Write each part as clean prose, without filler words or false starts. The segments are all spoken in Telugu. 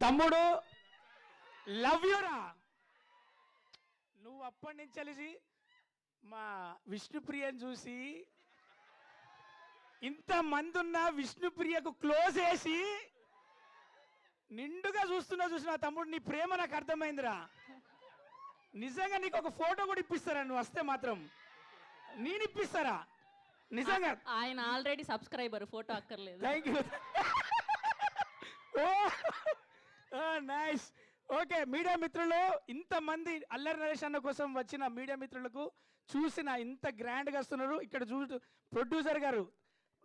తమ్ముడు లవ్ యూరా. నువ్వు అప్పటి నుంచి కలిసి మా విష్ణుప్రియని చూసి ఇంతమంది ఉన్న విష్ణుప్రియకు క్లోజ్ చేసి నిండుగా చూస్తున్నా తమ్ముడు, నీ ప్రేమ నాకు అర్థమైందిరా. నిజంగా నీకు ఒక ఫోటో కూడా ఇప్పిస్తారా నువ్వు వస్తే మాత్రం? నేను ఇప్పిస్తారా నిజంగా? ఆయన ఆల్రెడీ సబ్స్క్రైబర్, ఫోటో అక్కర్లేదు. Thank you. Nice. Okay media మిత్రులు, ఇంతమంది అల్లరి నరేష్ అన్న కోసం వచ్చిన మీడియా మిత్రులకు చూసిన ఇంత గ్రాండ్గా వస్తున్నారు. ఇక్కడ ప్రొడ్యూసర్ గారు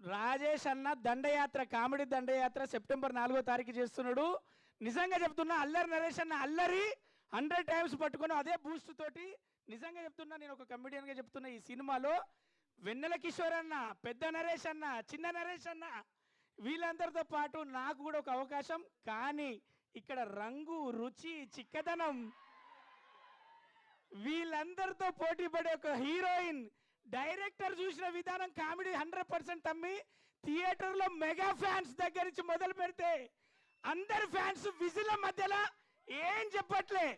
రాజేష్ అన్న దండయాత్ర, కామెడీ దండయాత్ర సెప్టెంబర్ 4వ తారీఖు చేస్తున్నాడు. నిజంగా చెప్తున్నా, అల్లరి నరేష్ అన్న అల్లరి 100 టైమ్స్ పట్టుకొని అదే బూస్ట్ తోటి. నిజంగా చెప్తున్నా, నేను ఒక కమెడియన్గా చెప్తున్నా, ఈ సినిమాలో వెన్నెల కిషోర్ అన్న, పెద్ద నరేష్ అన్న, చిన్న నరేష్ అన్న వీళ్ళందరితో పాటు నాకు కూడా ఒక అవకాశం. కానీ ఇక్కడ రంగు, రుచి, చిక్కదనం వీళ్ళందరితో పోటీ పడే ఒక హీరోయిన్, డైరెక్టర్ చూసిన విధానం కామెడీ 100% తమ్మి. థియేటర్లో మెగా ఫ్యాన్స్ దగ్గర నుంచి మొదలు పెడితే అందరి ఫ్యాన్స్ విజిల మధ్యలో ఏం చెప్పట్లే.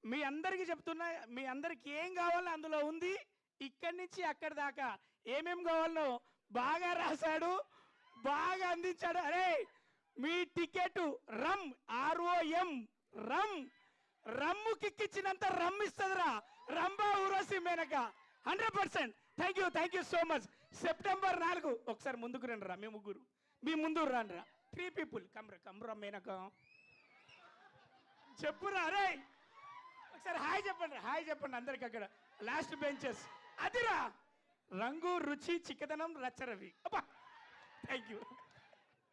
మీ అందరికీ చెప్తున్నా, మీ అందరికి ఏం కావాలో అందులో ఉంది. ఇక్కడి నుంచి అక్కడి దాకా ఏమేం కావాలో బాగా రాశాడు, బాగా అందించాడు. అరే మీ ticket rum, ROM rum, rum కిక్కిచ్చినంత రమ్ ఇస్తుందిరా Rambha Urvashi Menaka 100%. Thank you so much. September 4 ఒకసారి ముందుకు రండి రా, మీ ముగ్గురు మీ ముందు రండి రా. 3 people కమ్రా మేనక చెప్పురా. అరే ఒకసారి హాయ్ చెప్పండి అందరికి అక్కడ లాస్ట్ బెంచెస్. అదిరా రంగు, రుచి, చిక్కదనం, రచ్చరవి. అబ్బా థ్యాంక్ యూ.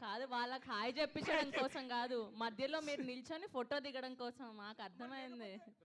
కాదు, వాళ్ళకి హాయ్ చెప్పించడం కోసం కాదు, మధ్యలో మీరు నిల్చొని ఫోటో దిగడం కోసం. మాకు అర్థమైంది.